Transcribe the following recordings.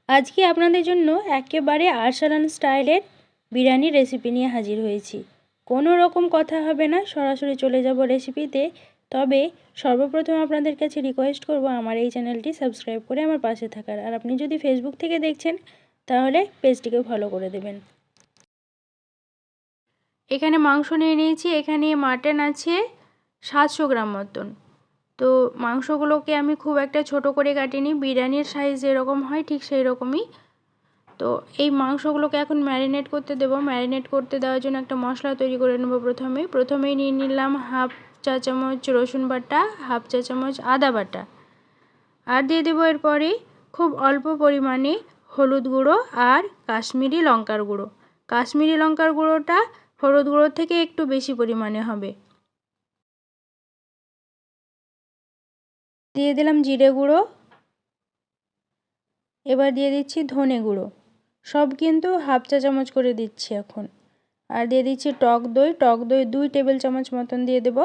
আজকে আপনাদের জন্য একেবারে আরসালান স্টাইলের বিরিয়ানি রেসিপি নিয়ে হাজির হয়েছি। কোনো রকম কথা হবে না, সরাসরি চলে যাব রেসিপিতে। তবে সর্বপ্রথম আপনাদের কাছে রিকোয়েস্ট করব আমার এই চ্যানেলটি সাবস্ক্রাইব করে আমার পাশে থাকার। আর আপনি যদি ফেসবুক থেকে দেখছেন তাহলে পেজটিকে ফলো করে দেবেন। এখানে মাংস নিয়ে নিয়েছি, এখানে মাটন আছে 700 গ্রাম মতন। তো মাংসগুলোকে আমি খুব একটা ছোট করে কাটিনি, বিরিয়ানির সাইজ যেরকম হয় ঠিক সেই রকমই। তো এই মাংসগুলোকে এখন ম্যারিনেট করতে দেব। ম্যারিনেট করতে দেওয়ার জন্য একটা মশলা তৈরি করে নেব। প্রথমেই নিয়ে নিলাম হাফ চা চামচ রসুন বাটা, হাফ চা চামচ আদা বাটা, আর দিয়ে দেবো এরপরে খুব অল্প পরিমাণে হলুদ গুঁড়ো আর কাশ্মীরি লঙ্কার গুঁড়ো। কাশ্মীরি লঙ্কার গুঁড়োটা হলুদ গুঁড়োর থেকে একটু বেশি পরিমাণে হবে। দিয়ে দিলাম জিরে গুঁড়ো, এবার দিয়ে দিচ্ছি ধনে গুঁড়ো। সব কিন্তু হাফ চা চামচ করে দিচ্ছি এখন। আর দিয়ে দিচ্ছি টক দই। টক দই 2 টেবিল চামচ মতন দিয়ে দেব।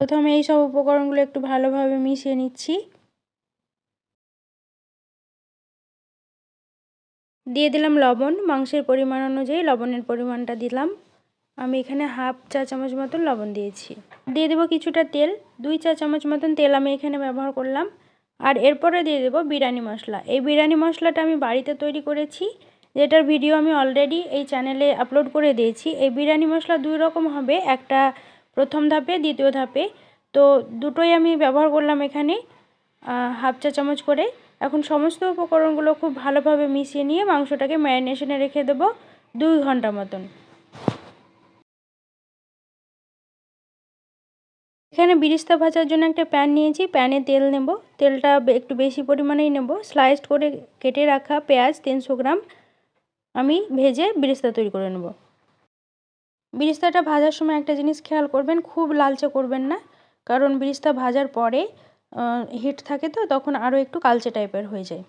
প্রথমে এই সব উপকরণগুলো একটু ভালোভাবে মিশিয়ে নিচ্ছি। দিয়ে দিলাম লবণ, মাংসের পরিমাণ অনুযায়ী লবণের পরিমাণটা দিলাম। আমি এখানে হাফ চা চামচ মতন লবণ দিয়েছি। দিয়ে দেবো কিছুটা তেল, 2 চা চামচ মতন তেল আমি এখানে ব্যবহার করলাম। আর এরপরে দিয়ে দেবো বিরিয়ানি মশলা। এই বিরিয়ানি মশলাটা আমি বাড়িতে তৈরি করেছি, যেটার ভিডিও আমি অলরেডি এই চ্যানেলে আপলোড করে দিয়েছি। এই বিরিয়ানি মশলা 2 রকম হবে, একটা প্রথম ধাপে, দ্বিতীয় ধাপে। তো দুটোই আমি ব্যবহার করলাম এখানে হাফ চা চামচ করে। এখন সমস্ত উপকরণগুলো খুব ভালোভাবে মিশিয়ে নিয়ে মাংসটাকে ম্যারিনেশনে রেখে দেবো 2 ঘন্টা মতন। এখানে বিরিস্তা ভাজার জন্য একটা প্যান নিয়েছি, প্যানে তেল নেব। তেলটা একটু বেশি পরিমাণেই নেব। স্লাইসড করে কেটে রাখা পেঁয়াজ 300 গ্রাম আমি ভেজে বিরিস্তা তৈরি করে নেব। বিরিস্তাটা ভাজার সময় একটা জিনিস খেয়াল করবেন, খুব লালচে করবেন না, কারণ বিরিস্তা ভাজার পরে হিট থাকে তো তখন আরও একটু কালচে টাইপের হয়ে যায়।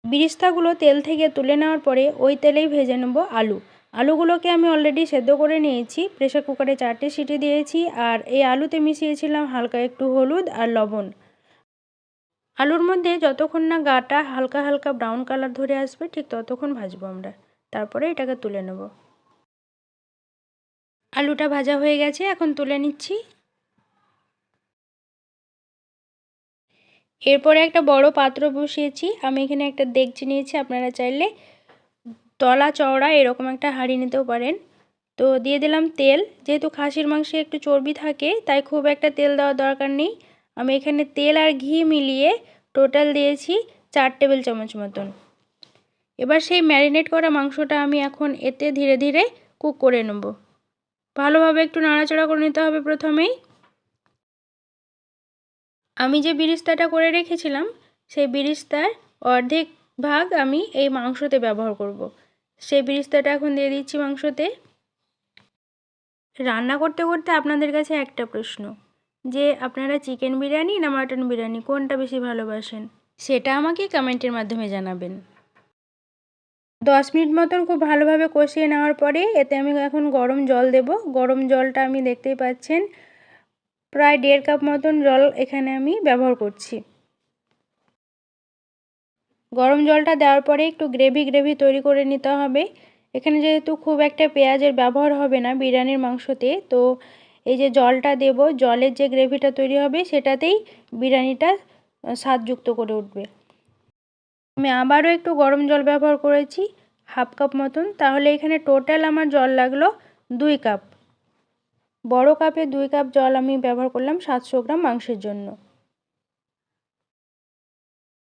বিরিস্তাগুলো তেল থেকে তুলে নেওয়ার পরে ওই তেলেই ভেজে নেব আলুগুলোকে আমি অলরেডি সেদ্ধ করে নিয়েছি। প্রেসার কুকারে 4টে সিটি দিয়েছি। আর এই আলুতে মিশিয়েছিলাম হালকা একটু হলুদ আর লবণ। আলুর মধ্যে যতক্ষণ না গাটা হালকা হালকা ব্রাউন কালার ধরে আসবে ঠিক ততক্ষণ ভাজবো আমরা। তারপরে এটাকে তুলে নেব। আলুটা ভাজা হয়ে গেছে, এখন তুলে নিচ্ছি। এরপরে একটা বড় পাত্র বসিয়েছি। আমি এখানে একটা ডেকচি নিয়েছি, আপনারা চাইলে তলা চওড়া এরকম একটা হাঁড়ি নিতেও পারেন। তো দিয়ে দিলাম তেল। যেহেতু খাসির মাংসে একটু চর্বি থাকে তাই খুব একটা তেল দেওয়ার দরকার নেই। আমি এখানে তেল আর ঘি মিলিয়ে টোটাল দিয়েছি 4 টেবিল চামচ মতন। এবার সেই ম্যারিনেট করা মাংসটা আমি এখন এতে ধীরে ধীরে কুক করে নেব। ভালোভাবে একটু নাড়াচাড়া করে নিতে হবে প্রথমেই। আমি যে বিরিস্তাটা করে রেখেছিলাম সেই বিরিস্তার অর্ধেক ভাগ আমি এই মাংসতে ব্যবহার করব। সেই বিরিস্তাটা এখন দিয়ে দিচ্ছি মাংসতে। রান্না করতে করতে আপনাদের কাছে একটা প্রশ্ন, যে আপনারা চিকেন বিরিয়ানি না মাটন বিরিয়ানি কোনটা বেশি ভালোবাসেন, সেটা আমাকে কমেন্টের মাধ্যমে জানাবেন। 10 মিনিট মতন খুব ভালোভাবে কষিয়ে নেওয়ার পরে এতে আমি এখন গরম জল দেব। গরম জলটা আমি দেখতেই পাচ্ছেন প্রায় 1.5 কাপ মতন জল এখানে আমি ব্যবহার করছি। গরম জলটা দেওয়ার পরে একটু গ্রেভি তৈরি করে নিতে হবে। এখানে যেহেতু খুব একটা পেঁয়াজের ব্যবহার হবে না বিরিয়ানির মাংসতে, তো এই যে জলটা দেব, জলের যে গ্রেভিটা তৈরি হবে সেটাতেই বিরিয়ানিটা স্বাদযুক্ত করে উঠবে। আমি আবারও একটু গরম জল ব্যবহার করেছি 1/2 কাপ মতন। তাহলে এখানে টোটাল আমার জল লাগলো 2 কাপ। বড় কাপে 2 কাপ জল আমি ব্যবহার করলাম 700 গ্রাম মাংসের জন্য।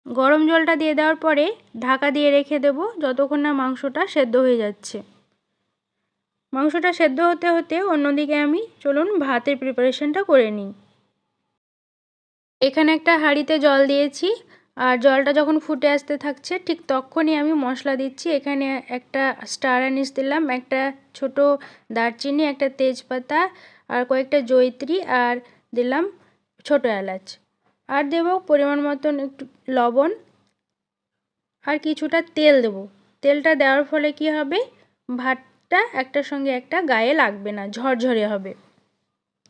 গরম জলটা দিয়ে দেওয়ার পরে ঢাকা দিয়ে রেখে দেব যতক্ষণ না মাংসটা সেদ্ধ হয়ে যাচ্ছে। মাংসটা সেদ্ধ হতে হতে অন্যদিকে আমি চলুন ভাতের প্রিপারেশনটা করে নিই। এখানে একটা হাঁড়িতে জল দিয়েছি, আর জলটা যখন ফুটে আসতে থাকছে ঠিক তখনই আমি মশলা দিচ্ছি। এখানে একটা স্টার অ্যানিস দিলাম, একটা ছোট দারচিনি, একটা তেজপাতা, আর কয়েকটা জয়িত্রী, আর দিলাম ছোট এলাচ, আর দেব পরিমাণ মতন একটু লবণ, আর কিছুটা তেল দেব। তেলটা দেওয়ার ফলে কি হবে, ভাতটা একটার সঙ্গে একটা গায়ে লাগবে না, ঝরঝরে হবে।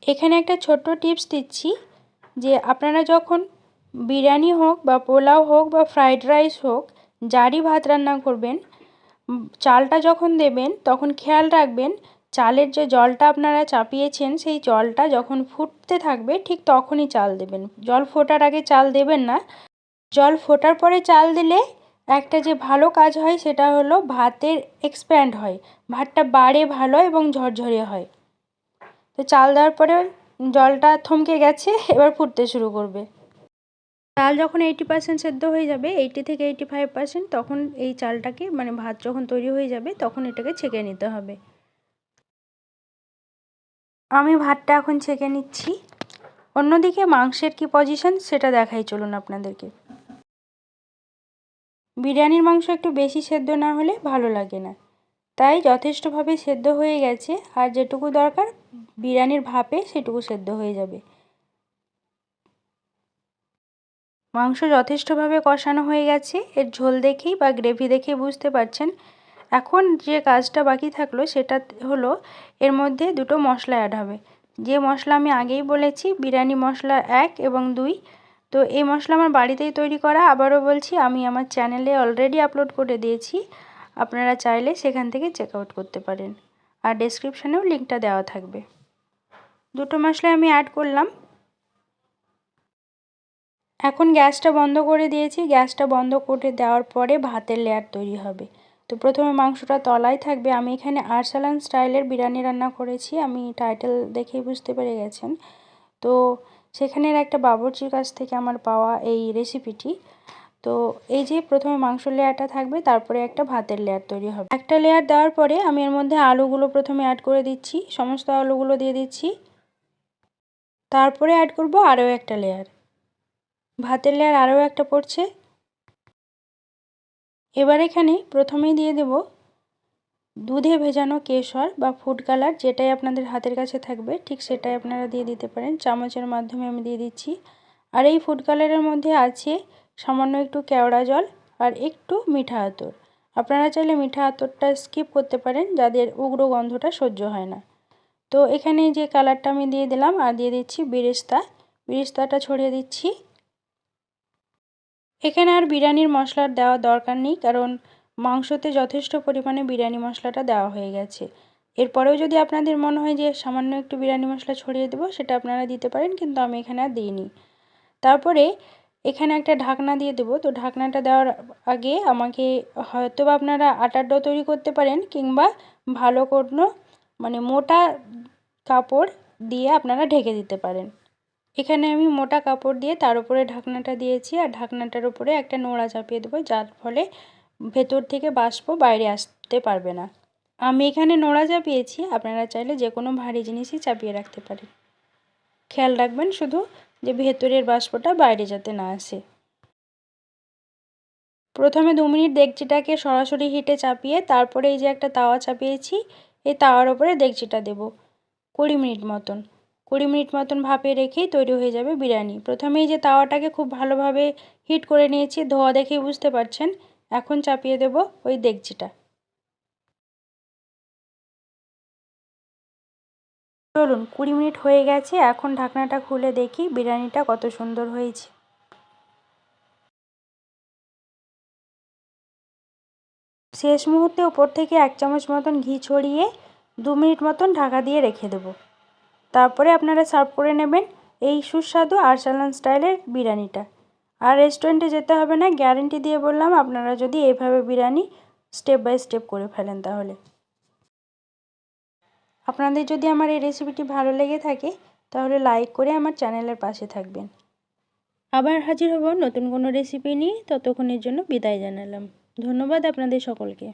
এখানে একটা ছোট্ট টিপস দিচ্ছি, যে আপনারা যখন বিরিয়ানি হোক বা পোলাও হোক বা ফ্রাইড রাইস হোক, যারই ভাত রান্না করবেন, চালটা যখন দেবেন তখন খেয়াল রাখবেন চালের যে জলটা আপনারা চাপিয়েছেন সেই জলটা যখন ফুটতে থাকবে ঠিক তখনই চাল দেবেন। জল ফোটার আগে চাল দেবেন না। জল ফোটার পরে চাল দিলে একটা যে ভালো কাজ হয় সেটা হলো ভাতের এক্সপ্যান্ড হয়, ভাতটা বাড়ে ভালো এবং ঝরঝরে হয়। তো চাল দেওয়ার পরে জলটা থমকে গেছে, এবার ফুটতে শুরু করবে। চাল যখন 80% সেদ্ধ হয়ে যাবে, 80 থেকে 85%, তখন এই চালটাকে মানে ভাত যখন তৈরি হয়ে যাবে তখন এটাকে ছেঁকে নিতে হবে। আমি ভাতটা এখন ছেঁকে নিচ্ছি। অন্যদিকে মাংসের কি পজিশন সেটা দেখাই চলুন আপনাদেরকে। বিরিয়ানির মাংস একটু বেশি সেদ্ধ না হলে ভালো লাগে না, তাই যথেষ্টভাবে সেদ্ধ হয়ে গেছে। আর যেটুকু দরকার বিরিয়ানির ভাপে সেটুকু সেদ্ধ হয়ে যাবে। মাংস যথেষ্টভাবে কষানো হয়ে গেছে, এর ঝোল দেখেই বা গ্রেভি দেখেই বুঝতে পারছেন। এখন যে কাজটা বাকি থাকলো সেটা হলো এর মধ্যে দুটো মশলা অ্যাড হবে। যে মশলা আমি আগেই বলেছি, বিরিয়ানি মশলা 1 এবং 2। তো এই মশলা আমার বাড়িতেই তৈরি করা। আবারও বলছি, আমি আমার চ্যানেলে অলরেডি আপলোড করে দিয়েছি, আপনারা চাইলে সেখান থেকে চেক আউট করতে পারেন, আর ডেসক্রিপশানেও লিঙ্কটা দেওয়া থাকবে। দুটো মশলা আমি অ্যাড করলাম। এখন গ্যাসটা বন্ধ করে দিয়েছি। গ্যাসটা বন্ধ করে দেওয়ার পরে ভাতের লেয়ার তৈরি হবে। তো প্রথমে মাংসটা তলায় থাকবে। আমি এখানে আরসালান স্টাইলের বিরিয়ানি রান্না করেছি, আমি টাইটেল দেখেই বুঝতে পেরে গেছেন। তো সেখানের একটা বাবুর্চির কাছ থেকে আমার পাওয়া এই রেসিপিটি। তো এই যে প্রথমে মাংস লেয়ারটা থাকবে, তারপরে একটা ভাতের লেয়ার তৈরি হবে। একটা লেয়ার দেওয়ার পরে আমি এর মধ্যে আলুগুলো প্রথমে অ্যাড করে দিচ্ছি, সমস্ত আলুগুলো দিয়ে দিচ্ছি। তারপরে অ্যাড করব আরও একটা লেয়ার, ভাতের লেয়ার আরও একটা পড়ছে। এবার এখানে প্রথমেই দিয়ে দেব দুধে ভেজানো কেশর বা ফুড কালার, যেটাই আপনাদের হাতের কাছে থাকবে ঠিক সেটাই আপনারা দিয়ে দিতে পারেন। চামচের মাধ্যমে আমি দিয়ে দিচ্ছি। আর এই ফুড কালারের মধ্যে আছে সামান্য একটু কেওড়া জল আর একটু মিঠা আতর। আপনারা চাইলে মিঠা আতরটা স্কিপ করতে পারেন, যাদের উগ্র গন্ধটা সহ্য হয় না। তো এখানে যে কালারটা আমি দিয়ে দিলাম, আর দিয়ে দিচ্ছি বেরেস্তাটা ছড়িয়ে দিচ্ছি। এখানে আর বিরিয়ানির মশলার দেওয়ার দরকার নেই, কারণ মাংসতে যথেষ্ট পরিমাণে বিরিয়ানি মশলাটা দেওয়া হয়ে গেছে। এরপরেও যদি আপনাদের মনে হয় যে সামান্য একটু বিরিয়ানি মশলা ছড়িয়ে দেবো, সেটা আপনারা দিতে পারেন, কিন্তু আমি এখানে আর দিইনি। তারপরে এখানে একটা ঢাকনা দিয়ে দেবো। তো ঢাকনাটা দেওয়ার আগে আমাকে হয়তো বা আপনারা আটার ডো তৈরি করতে পারেন, কিংবা ভালো কোনো মানে মোটা কাপড় দিয়ে আপনারা ঢেকে দিতে পারেন। এখানে আমি মোটা কাপড় দিয়ে তার উপরে ঢাকনাটা দিয়েছি, আর ঢাকনাটার উপরে একটা নোড়া চাপিয়ে দেবো, যার ফলে ভেতর থেকে বাষ্প বাইরে আসতে পারবে না। আমি এখানে নোড়া চাপিয়েছি, আপনারা চাইলে যে কোনো ভারী জিনিসই চাপিয়ে রাখতে পারেন। খেয়াল রাখবেন শুধু যে ভেতরের বাষ্পটা বাইরে যাতে না আসে। প্রথমে 2 মিনিট ডেকচিটাকে সরাসরি হিটে চাপিয়ে তারপরে এই যে একটা তাওয়া চাপিয়েছি, এই তাওয়ার উপরে ডেকচিটা দেব 20 মিনিট মতন। 20 মিনিট মতন ভাপে রেখেই তৈরি হয়ে যাবে বিরিয়ানি। প্রথমেই যে তাওয়াটাকে খুব ভালোভাবে হিট করে নিয়েছি, ধোয়া দেখেই বুঝতে পারছেন। এখন চাপিয়ে দেব ওই ডেকচিটা। চলুন 20 মিনিট হয়ে গেছে, এখন ঢাকনাটা খুলে দেখি বিরিয়ানিটা কত সুন্দর হয়েছে। শেষ মুহূর্তে ওপর থেকে 1 চামচ মতন ঘি ছড়িয়ে 2 মিনিট মতন ঢাকা দিয়ে রেখে দেব। তারপরে আপনারা সার্ভ করে নেবেন এই সুস্বাদু আরসালান স্টাইলের বিরিয়ানিটা। আর রেস্টুরেন্টে যেতে হবে না, গ্যারেন্টি দিয়ে বললাম, আপনারা যদি এইভাবে বিরিয়ানি স্টেপ বাই স্টেপ করে ফেলেন তাহলে। আপনাদের যদি আমার এই রেসিপিটি ভালো লেগে থাকে তাহলে লাইক করে আমার চ্যানেলের পাশে থাকবেন। আবার হাজির হব নতুন কোনো রেসিপি নিয়ে, ততক্ষণের জন্য বিদায় জানালাম। ধন্যবাদ আপনাদের সকলকে।